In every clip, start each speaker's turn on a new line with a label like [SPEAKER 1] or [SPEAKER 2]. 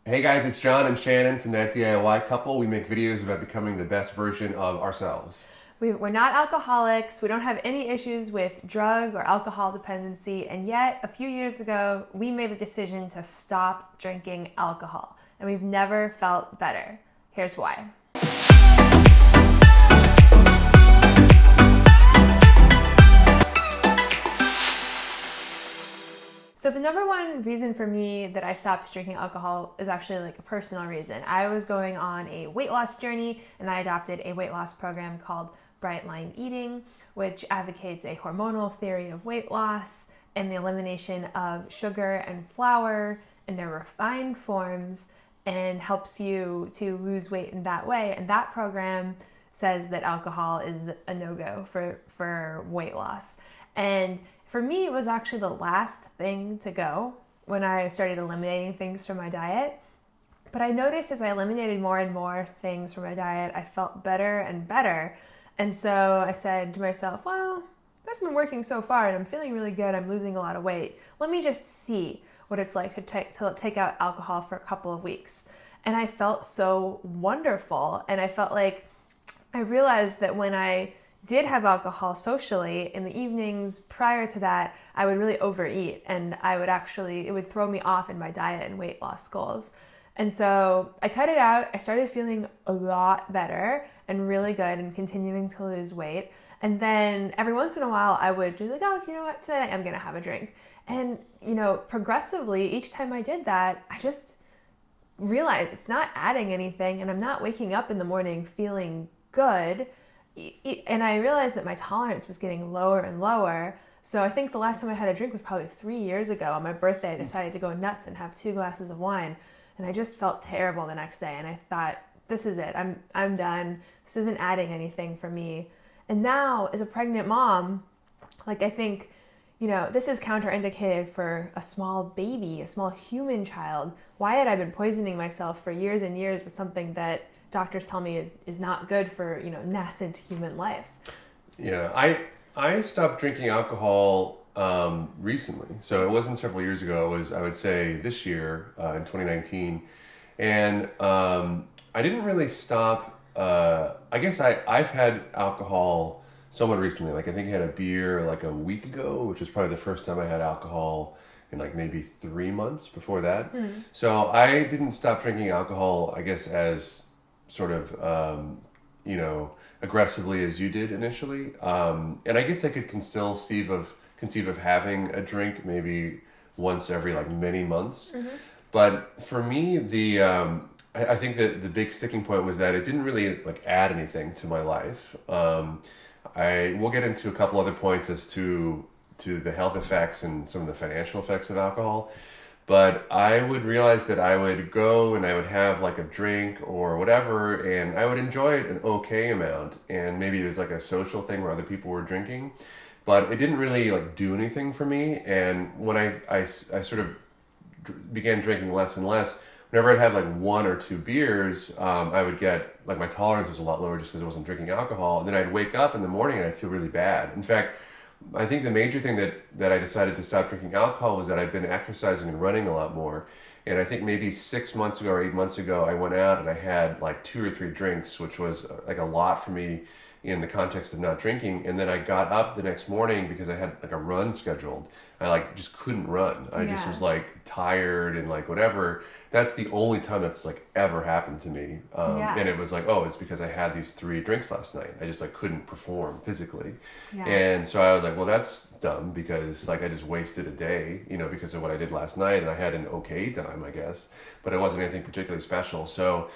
[SPEAKER 1] Hey guys, it's John and Shannon from That DIY Couple. We make videos about becoming the best version of ourselves.
[SPEAKER 2] We're not alcoholics. We don't have any issues with drug or alcohol dependency. And yet, a few years ago, we made a decision to stop drinking alcohol. And we've never felt better. Here's why. So the number one reason for me that I stopped drinking alcohol is actually like a personal reason. I was going on a weight loss journey and I adopted a weight loss program called Bright Line Eating, which advocates a hormonal theory of weight loss and the elimination of sugar and flour in their refined forms and helps you to lose weight in that way. And that program says that alcohol is a no-go for weight loss. And for me, it was actually the last thing to go when I started eliminating things from my diet. But I noticed as I eliminated more and more things from my diet, I felt better and better. And so I said to myself, well, that's been working so far and I'm feeling really good. I'm losing a lot of weight. Let me just see what it's like to take out alcohol for a couple of weeks. And I felt so wonderful. And I felt like I realized that when I did have alcohol socially in the evenings prior to that, I would really overeat and it would throw me off in my diet and weight loss goals. And so I cut it out. I started feeling a lot better and really good and continuing to lose weight. And then every once in a while I would be like, oh, you know what, today I'm gonna have a drink. And progressively each time I did that, I just realized it's not adding anything and I'm not waking up in the morning feeling good. And I realized that my tolerance was getting lower and lower. So I think the last time I had a drink was probably 3 years ago. On my birthday, I decided to go nuts and have 2 glasses of wine. And I just felt terrible the next day. And I thought, this is it. I'm done. This isn't adding anything for me. And now, as a pregnant mom, I think, this is counterindicated for a small baby, a small human child. Why had I been poisoning myself for years and years with something that doctors tell me is not good for nascent human life?
[SPEAKER 1] Yeah, I stopped drinking alcohol recently. So it wasn't several years ago. It was, I would say, this year in 2019. And I didn't really stop. I guess I've had alcohol somewhat recently. Like I think I had a beer like a week ago, which was probably the first time I had alcohol in like maybe 3 months before that. So I didn't stop drinking alcohol, I guess, as sort of, aggressively as you did initially. And I guess I could still conceive of having a drink maybe once every like many months. But for me, I think that the big sticking point was that it didn't really like add anything to my life. I will get into a couple other points as to the health effects and some of the financial effects of alcohol. But I would realize that I would go and I would have like a drink or whatever, and I would enjoy it an okay amount. And maybe it was like a social thing where other people were drinking, but it didn't really like do anything for me. And when I sort of began drinking less and less, whenever I'd have like 1 or 2 beers, I would get like my tolerance was a lot lower just because I wasn't drinking alcohol. And then I'd wake up in the morning and I'd feel really bad. In fact, I think the major thing that I decided to stop drinking alcohol was that I've been exercising and running a lot more. And I think maybe 6 months ago or 8 months ago, I went out and I had like 2 or 3 drinks, which was like a lot for me in the context of not drinking. And then I got up the next morning because I had like a run scheduled. I like just couldn't run. I just was like tired and like whatever. That's the only time that's like ever happened to me. And it was like, oh, it's because I had these 3 drinks last night. I just like couldn't perform physically. And so I was like, well, that's dumb because like I just wasted a day, because of what I did last night, and I had an okay time, I guess, but it wasn't anything particularly special. So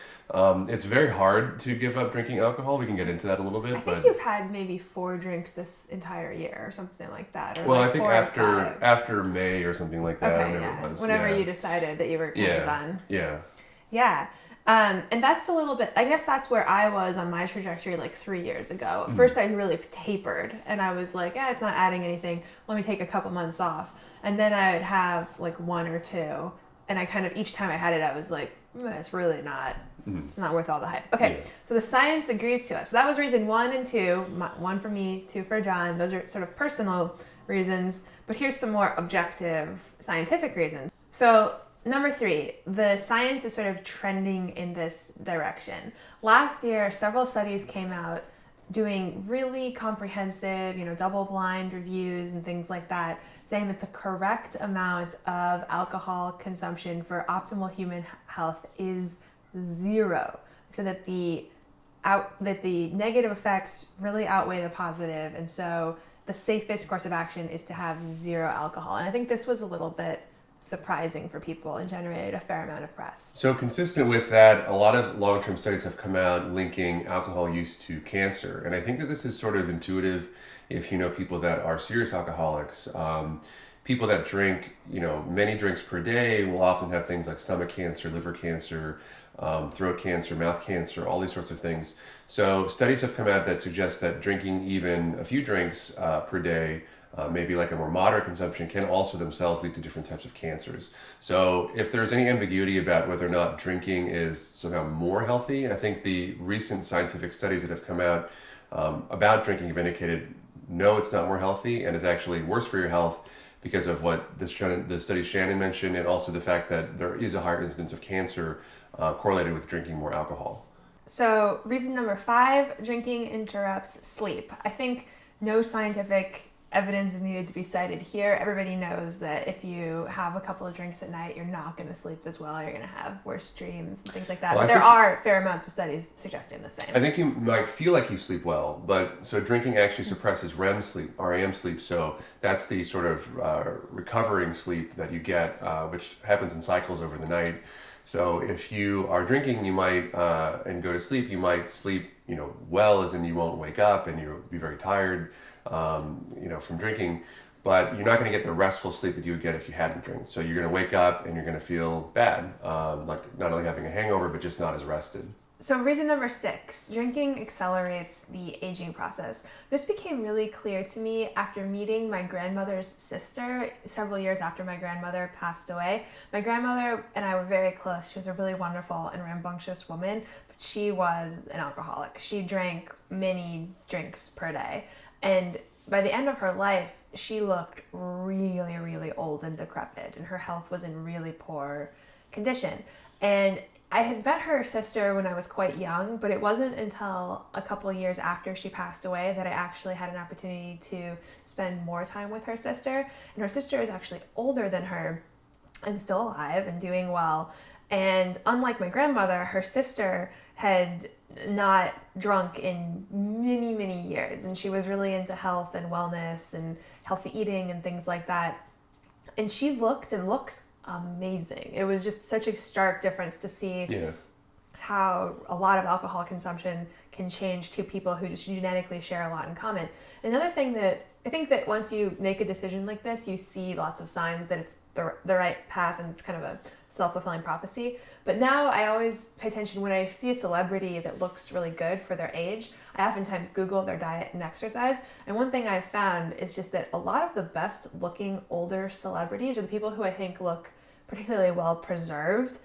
[SPEAKER 1] it's very hard to give up drinking alcohol. We can get into that a little bit.
[SPEAKER 2] I think you've had maybe 4 drinks this entire year or something like that. Or
[SPEAKER 1] well,
[SPEAKER 2] like
[SPEAKER 1] I think
[SPEAKER 2] 4 or 5.
[SPEAKER 1] After May or something like that.
[SPEAKER 2] Okay,
[SPEAKER 1] Whenever it was.
[SPEAKER 2] Whenever you decided that you were kind of done.
[SPEAKER 1] Yeah.
[SPEAKER 2] Yeah. And that's a little bit, I guess that's where I was on my trajectory like 3 years ago. First, I really tapered and I was like, it's not adding anything. Let me take a couple months off. And then I would have like 1 or 2. And I kind of, each time I had it, I was like, it's really not, it's not worth all the hype. Okay, so the science agrees to us. So that was reason 1 and 2, 1 for me, 2 for John. Those are sort of personal reasons. But here's some more objective scientific reasons. So Number 3, the science is sort of trending in this direction. Last year, several studies came out doing really comprehensive, double-blind reviews and things like that, saying that the correct amount of alcohol consumption for optimal human health is 0. So that the negative effects really outweigh the positive, and so the safest course of action is to have 0 alcohol. And I think this was a little bit surprising for people and generated a fair amount of press.
[SPEAKER 1] So consistent with that, a lot of long-term studies have come out linking alcohol use to cancer. And I think that this is sort of intuitive if you know people that are serious alcoholics. People that drink, many drinks per day will often have things like stomach cancer, liver cancer, throat cancer, mouth cancer, all these sorts of things. So studies have come out that suggest that drinking even a few drinks per day, maybe like a more moderate consumption, can also themselves lead to different types of cancers. So if there's any ambiguity about whether or not drinking is somehow more healthy, I think the recent scientific studies that have come out about drinking have indicated, no, it's not more healthy, and it's actually worse for your health because of what the study Shannon mentioned, and also the fact that there is a higher incidence of cancer correlated with drinking more alcohol.
[SPEAKER 2] So reason number 5, drinking interrupts sleep. I think no scientific evidence is needed to be cited here. Everybody knows that if you have a couple of drinks at night, you're not going to sleep as well. You're going to have worse dreams and things like that.
[SPEAKER 1] Well,
[SPEAKER 2] but there are fair amounts of studies suggesting the same.
[SPEAKER 1] I think you might feel like you sleep well, but so drinking actually suppresses REM sleep, REM sleep. So that's the sort of recovering sleep that you get, which happens in cycles over the night. So if you are drinking, you might and go to sleep, you might sleep, well, as in you won't wake up and you'll be very tired, from drinking, but you're not going to get the restful sleep that you would get if you hadn't drank. So you're going to wake up and you're going to feel bad, like not only having a hangover, but just not as rested.
[SPEAKER 2] So reason number 6, drinking accelerates the aging process. This became really clear to me after meeting my grandmother's sister several years after my grandmother passed away. My grandmother and I were very close. She was a really wonderful and rambunctious woman, but she was an alcoholic. She drank many drinks per day. And by the end of her life, she looked really, really old and decrepit, and her health was in really poor condition. And I had met her sister when I was quite young, but it wasn't until a couple of years after she passed away that I actually had an opportunity to spend more time with her sister. And her sister is actually older than her and still alive and doing well. And unlike my grandmother, her sister had not drunk in many, many years. And she was really into health and wellness and healthy eating and things like that. And she looked and looks amazing. It was just such a stark difference to see how a lot of alcohol consumption can change two people who just genetically share a lot in common. Another thing that I think that once you make a decision like this, you see lots of signs that it's the right path, and it's kind of a self-fulfilling prophecy. But now I always pay attention when I see a celebrity that looks really good for their age. I oftentimes Google their diet and exercise. And one thing I've found is just that a lot of the best looking older celebrities, or the people who I think look particularly well preserved,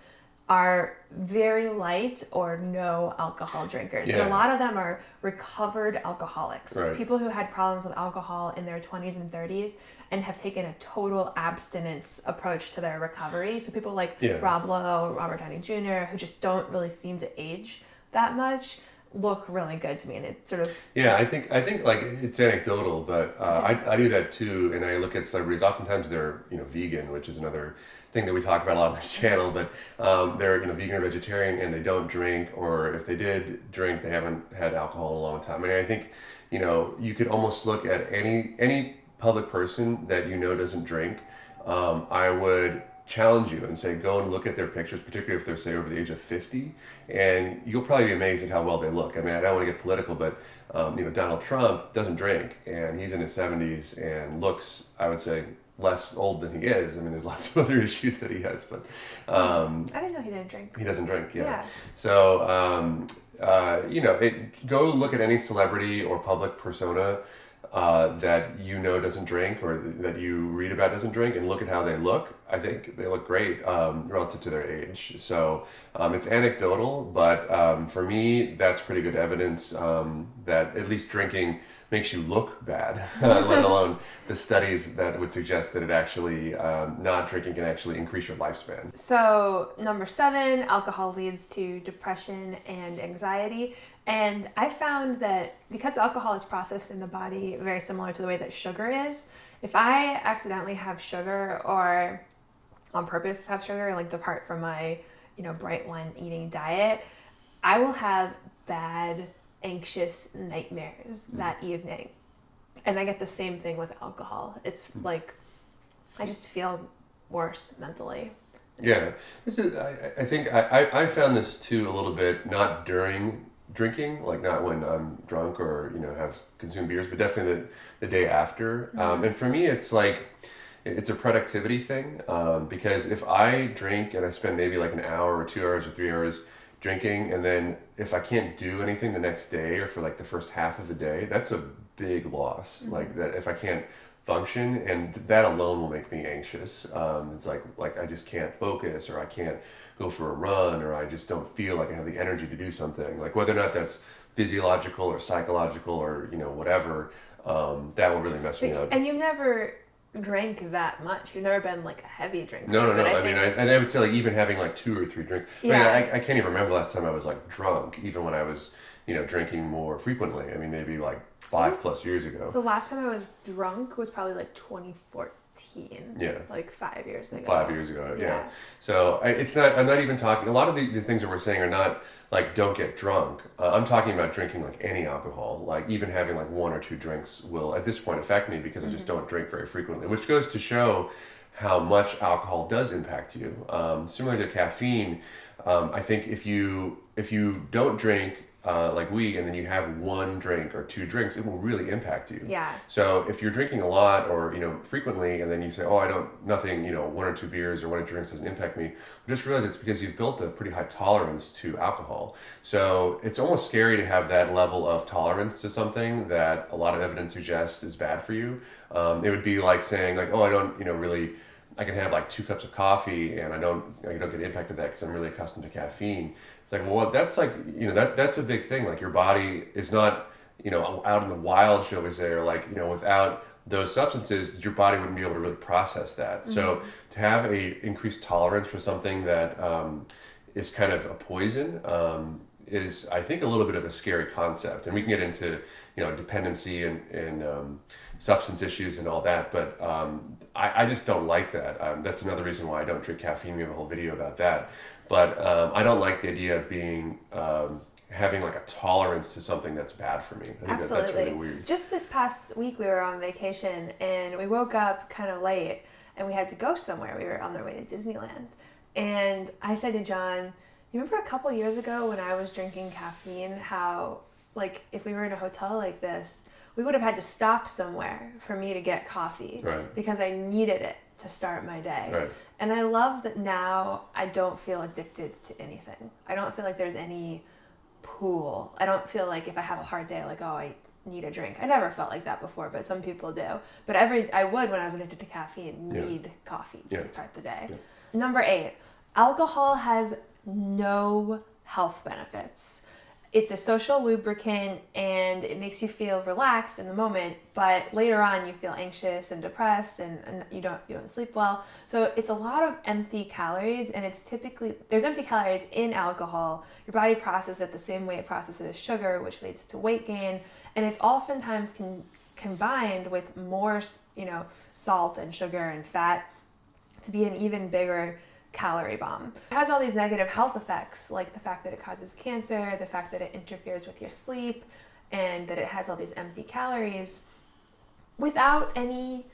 [SPEAKER 2] are very light or no alcohol drinkers. And a lot of them are recovered alcoholics.
[SPEAKER 1] Right.
[SPEAKER 2] People who had problems with alcohol in their 20s and 30s and have taken a total abstinence approach to their recovery. So people like Rob Lowe, Robert Downey Jr., who just don't really seem to age that much, look really good to me. And it sort of...
[SPEAKER 1] Yeah, I think like it's anecdotal, but I do that too. And I look at celebrities, oftentimes they're, vegan, which is another thing that we talk about a lot on this channel, but they're vegan or vegetarian, and they don't drink, or if they did drink, they haven't had alcohol in a long time. I mean, I think you could almost look at any public person that doesn't drink. I would challenge you and say, go and look at their pictures, particularly if they're, say, over the age of 50, and you'll probably be amazed at how well they look. I mean, I don't want to get political, but Donald Trump doesn't drink, and he's in his 70s and looks, I would say, less old than he is. I mean, there's lots of other issues that he has, but
[SPEAKER 2] I didn't know he didn't drink.
[SPEAKER 1] He doesn't drink. Yeah. So go look at any celebrity or public persona that doesn't drink, or that you read about doesn't drink, and look at how they look. I think they look great relative to their age. So it's anecdotal, but for me, that's pretty good evidence that at least drinking makes you look bad, let alone the studies that would suggest that it actually, not drinking can actually increase your lifespan.
[SPEAKER 2] So, number 7, alcohol leads to depression and anxiety. And I found that because alcohol is processed in the body very similar to the way that sugar is, if I accidentally have sugar or on purpose have sugar, like depart from my, bright line eating diet, I will have bad, anxious nightmares that evening. And I get the same thing with alcohol. It's like, I just feel worse mentally.
[SPEAKER 1] Yeah, this is. I think I found this too a little bit, not during drinking, like not when I'm drunk or have consumed beers, but definitely the day after. And for me, it's like it's a productivity thing because if I drink and I spend maybe like an hour or 2 hours or 3 hours drinking, and then if I can't do anything the next day or for like the first half of the day, that's a big loss. Like that, if I can't function, and that alone will make me anxious. It's like I just can't focus, or I can't go for a run, or I just don't feel like I have the energy to do something. Like whether or not that's physiological or psychological or whatever, that will really mess me up.
[SPEAKER 2] And you've never drank that much. You've never been like a heavy drinker.
[SPEAKER 1] No.
[SPEAKER 2] But
[SPEAKER 1] I would say like even having like 2 or 3 drinks.
[SPEAKER 2] Yeah.
[SPEAKER 1] I mean, I can't even remember the last time I was like drunk, even when I was drinking more frequently. I mean, maybe like 5+ years ago.
[SPEAKER 2] The last time I was drunk was probably like 2014.
[SPEAKER 1] Yeah.
[SPEAKER 2] Like 5 years ago.
[SPEAKER 1] 5 years ago, yeah.
[SPEAKER 2] Yeah.
[SPEAKER 1] So it's not. I'm not even talking. A lot of these things that we're saying are not like don't get drunk. I'm talking about drinking like any alcohol. Like even having like 1 or 2 drinks will at this point affect me because I just don't drink very frequently. Which goes to show how much alcohol does impact you. Similar to caffeine, I think if you don't drink like we, and then you have 1 drink or 2 drinks, it will really impact you.
[SPEAKER 2] Yeah.
[SPEAKER 1] So if you're drinking a lot or frequently, and then you say, oh, I don't, nothing, 1 or 2 beers or 1 or 2 drinks doesn't impact me, just realize it's because you've built a pretty high tolerance to alcohol. So it's almost scary to have that level of tolerance to something that a lot of evidence suggests is bad for you. It would be like saying like, oh, I don't, really, I can have like 2 cups of coffee and I don't get impacted that because I'm really accustomed to caffeine. It's like, well, that's like, that's a big thing. Like your body is not, out in the wild, shall we say, or like, without those substances, your body wouldn't be able to really process that. So to have a increased tolerance for something that is kind of a poison is, I think, a little bit of a scary concept. And we can get into, dependency and substance issues and all that, but I just don't like that. That's another reason why I don't drink caffeine. We have a whole video about that. But I don't like the idea of being having like a tolerance to something that's bad for me. I think
[SPEAKER 2] Absolutely.
[SPEAKER 1] That's really weird.
[SPEAKER 2] Just this past week we were on vacation and we woke up kind of late and we had to go somewhere. We were on our way to Disneyland. And I said to John, you remember a couple years ago when I was drinking caffeine, how like if we were in a hotel like this, we would have had to stop somewhere for me to get coffee.
[SPEAKER 1] Right.
[SPEAKER 2] Because I needed it to start my day.
[SPEAKER 1] Right.
[SPEAKER 2] And I love that now I don't feel addicted to anything. I don't feel like there's any pull. I don't feel like if I have a hard day, like, oh, I need a drink. I never felt like that before, but some people do. But I would, when I was addicted to caffeine, need coffee to start the day. Yeah. Number 8, alcohol has no health benefits. It's a social lubricant and it makes you feel relaxed in the moment, but later on you feel anxious and depressed and you don't sleep well. So it's a lot of empty calories, and it's typically, there's empty calories in alcohol. Your body processes it the same way it processes sugar, which leads to weight gain, and it's oftentimes combined with more, salt and sugar and fat to be an even bigger calorie bomb. It has all these negative health effects, like the fact that it causes cancer, the fact that it interferes with your sleep, and that it has all these empty calories without any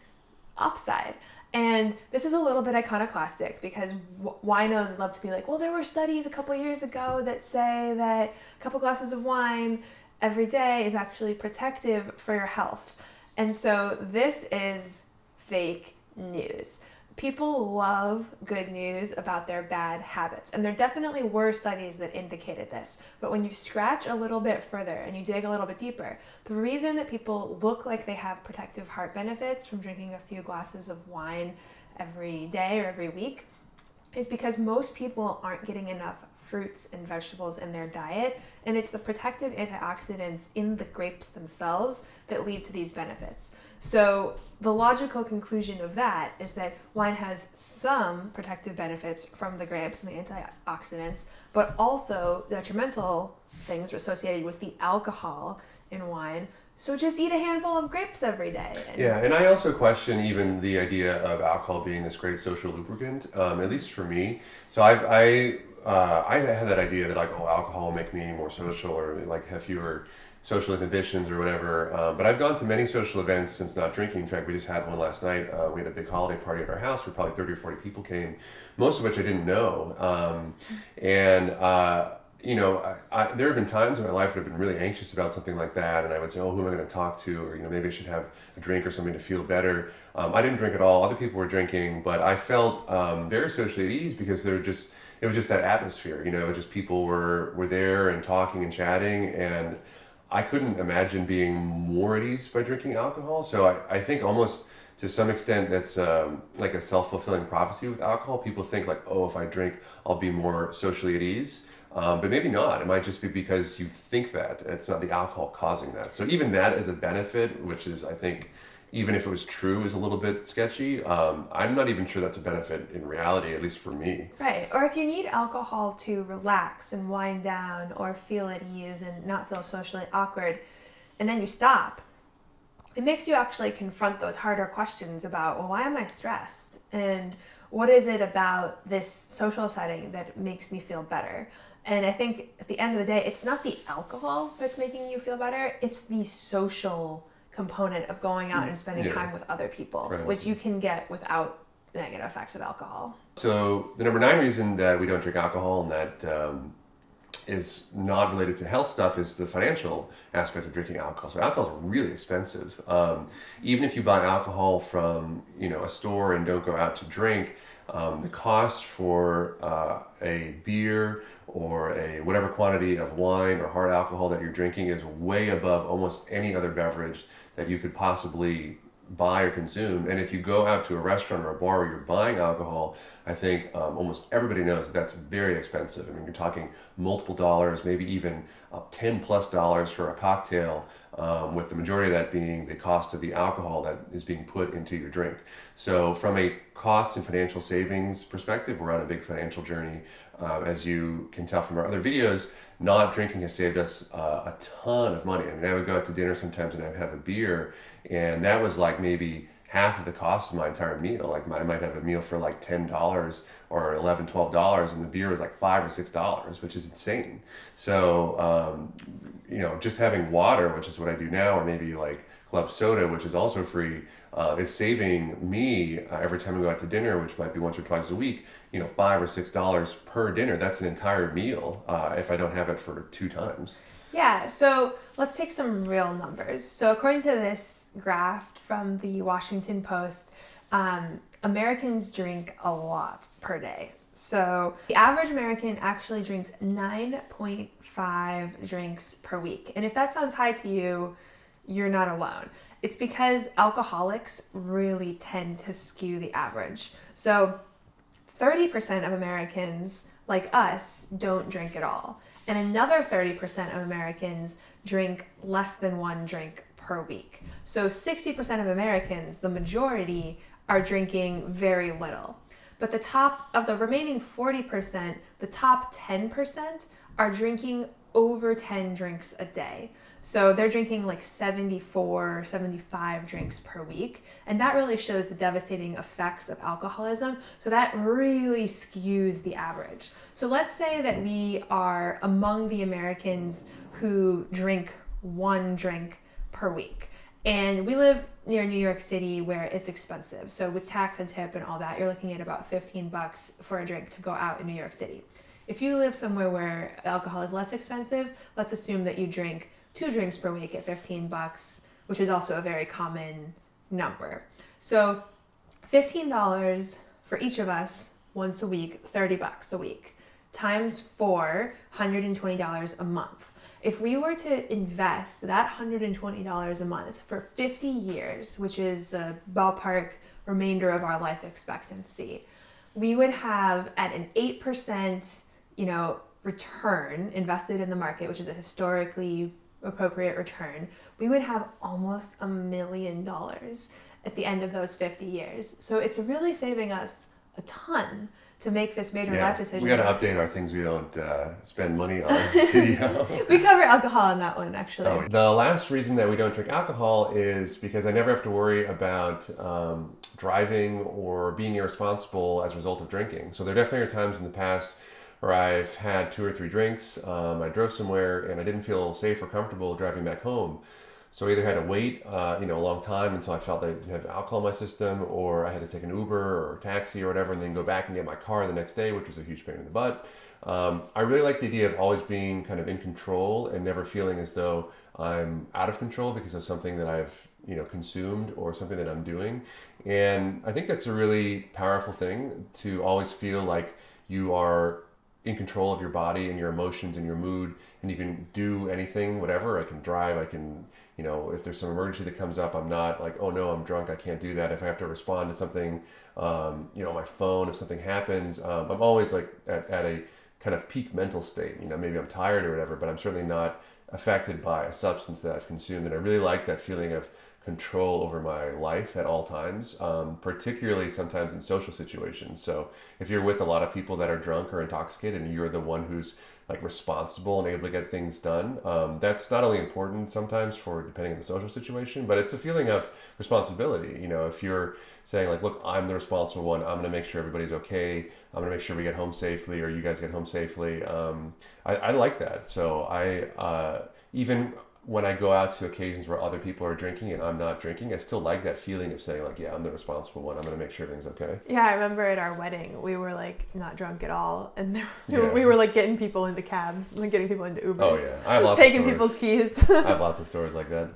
[SPEAKER 2] upside. And this is a little bit iconoclastic because winos love to be like, well, there were studies a couple years ago that say that a couple glasses of wine every day is actually protective for your health. And so this is fake news. People love good news about their bad habits, and there definitely were studies that indicated this. But when you scratch a little bit further and you dig a little bit deeper, the reason that people look like they have protective heart benefits from drinking a few glasses of wine every day or every week is because most people aren't getting enough fruits and vegetables in their diet, and it's the protective antioxidants in the grapes themselves that lead to these benefits. So the logical conclusion of that is that wine has some protective benefits from the grapes and the antioxidants, but also detrimental things associated with the alcohol in wine. So just eat a handful of grapes every day.
[SPEAKER 1] Yeah, and I also question even the idea of alcohol being this great social lubricant, at least for me. So I had that idea that like, oh, alcohol will make me more social or like have fewer social inhibitions or whatever. But I've gone to many social events since not drinking. In fact, we just had one last night. We had a big holiday party at our house where probably 30 or 40 people came, most of which I didn't know. There have been times in my life that I've been really anxious about something like that, and I would say, oh, who am I going to talk to? Or, maybe I should have a drink or something to feel better. I didn't drink at all. Other people were drinking, but I felt very socially at ease because it was just that atmosphere, just people were there and talking and chatting, and I couldn't imagine being more at ease by drinking alcohol. So I think almost to some extent that's like a self-fulfilling prophecy with alcohol. People think like, oh, if I drink, I'll be more socially at ease. But maybe not. It might just be because you think that. It's not the alcohol causing that. So even that is a benefit, which is, I think, even if it was true, is a little bit sketchy. I'm not even sure that's a benefit in reality, at least for me.
[SPEAKER 2] Right. Or if you need alcohol to relax and wind down or feel at ease and not feel socially awkward, and then you stop, it makes you actually confront those harder questions about, well, why am I stressed? And what is it about this social setting that makes me feel better? And I think at the end of the day, it's not the alcohol that's making you feel better, it's the social component of going out and spending time with other people, right, which you can get without the negative effects of alcohol.
[SPEAKER 1] So the number 9 reason that we don't drink alcohol, and that is not related to health stuff, is the financial aspect of drinking alcohol. So alcohol is really expensive. Even if you buy alcohol from a store and don't go out to drink, the cost for a beer or a whatever quantity of wine or hard alcohol that you're drinking is way above almost any other beverage that you could possibly buy or consume. And if you go out to a restaurant or a bar where you're buying alcohol, I think almost everybody knows that that's very expensive. I mean, you're talking multiple dollars, maybe even $10+ for a cocktail, with the majority of that being the cost of the alcohol that is being put into your drink. So from a cost and financial savings perspective, we're on a big financial journey. As you can tell from our other videos, not drinking has saved us a ton of money. I mean, I would go out to dinner sometimes and I'd have a beer, and that was like maybe half of the cost of my entire meal. Like I might have a meal for like $10 or $11, $12, and the beer was like $5 or $6, which is insane. So, just having water, which is what I do now, or maybe like club soda, which is also free, is saving me every time we go out to dinner, which might be once or twice a week, $5 or $6 per dinner. That's an entire meal if I don't have it for 2 times.
[SPEAKER 2] Yeah, so let's take some real numbers. So according to this graph from the Washington Post, Americans drink a lot per day. So the average American actually drinks 9.5 drinks per week. And if that sounds high to you, you're not alone. It's because alcoholics really tend to skew the average. So 30% of Americans, like us, don't drink at all. And another 30% of Americans drink less than 1 drink per week. So 60% of Americans, the majority, are drinking very little. But the top of the remaining 40%, the top 10% are drinking over 10 drinks a day. So they're drinking like 74, 75 drinks per week. And that really shows the devastating effects of alcoholism. So that really skews the average. So let's say that we are among the Americans who drink 1 drink per week. And we live near New York City where it's expensive. So with tax and tip and all that, you're looking at about $15 for a drink to go out in New York City. If you live somewhere where alcohol is less expensive, let's assume that you drink 2 drinks per week at $15, which is also a very common number. So $15 for each of us once a week, $30 a week, times 4, $120 a month. If we were to invest that $120 a month for 50 years, which is a ballpark remainder of our life expectancy, we would have at an 8%, return invested in the market, which is a historically appropriate return, we would have almost $1 million at the end of those 50 years. So it's really saving us a ton to make this major life decision.
[SPEAKER 1] We got to update our things we don't spend money on video.
[SPEAKER 2] We cover alcohol in that one, actually.
[SPEAKER 1] Oh, the last reason that we don't drink alcohol is because I never have to worry about driving or being irresponsible as a result of drinking. So there definitely are times in the past where I've had 2 or 3 drinks, I drove somewhere and I didn't feel safe or comfortable driving back home. So I either had to wait, a long time until I felt that I didn't have alcohol in my system, or I had to take an Uber or a taxi or whatever, and then go back and get my car the next day, which was a huge pain in the butt. I really like the idea of always being kind of in control and never feeling as though I'm out of control because of something that I've, consumed or something that I'm doing. And I think that's a really powerful thing, to always feel like you are in control of your body and your emotions and your mood, and you can do anything, whatever. I can drive, I can, if there's some emergency that comes up, I'm not like, oh no, I'm drunk, I can't do that. If I have to respond to something, on my phone, if something happens, I'm always like at a kind of peak mental state. Maybe I'm tired or whatever, but I'm certainly not affected by a substance that I've consumed. And I really like that feeling of control over my life at all times, particularly sometimes in social situations. So if you're with a lot of people that are drunk or intoxicated and you're the one who's like responsible and able to get things done, that's not only important sometimes for depending on the social situation, but it's a feeling of responsibility. If you're saying like, look, I'm the responsible one, I'm going to make sure everybody's okay, I'm going to make sure we get home safely, or you guys get home safely. I like that. So I even when I go out to occasions where other people are drinking and I'm not drinking, I still like that feeling of saying like, yeah, I'm the responsible one. I'm going to make sure everything's okay.
[SPEAKER 2] Yeah, I remember at our wedding, we were like not drunk at all. And we were like getting people into cabs, like getting people into Ubers.
[SPEAKER 1] Oh yeah, I have lots
[SPEAKER 2] taking
[SPEAKER 1] of
[SPEAKER 2] people's keys.
[SPEAKER 1] I have lots of stories like that.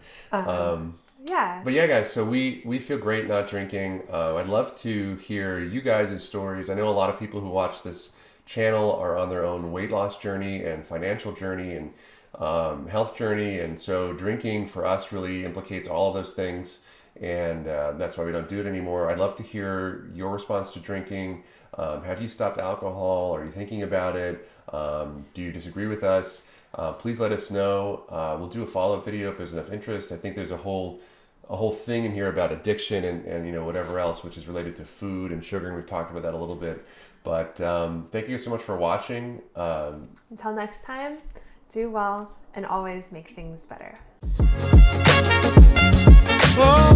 [SPEAKER 2] Yeah.
[SPEAKER 1] But yeah, guys, so we feel great not drinking. I'd love to hear you guys' stories. I know a lot of people who watch this channel are on their own weight loss journey and financial journey and health journey, and so drinking for us really implicates all of those things, and that's why we don't do it anymore. I'd love to hear your response to drinking. Have you stopped alcohol? Are you thinking about it? Do you disagree with us? Please let us know. We'll do a follow-up video if there's enough interest. I think there's a whole thing in here about addiction and whatever else, which is related to food and sugar, and we've talked about that a little bit. But thank you so much for watching.
[SPEAKER 2] Until next time, do well and always make things better.
[SPEAKER 3] Oh.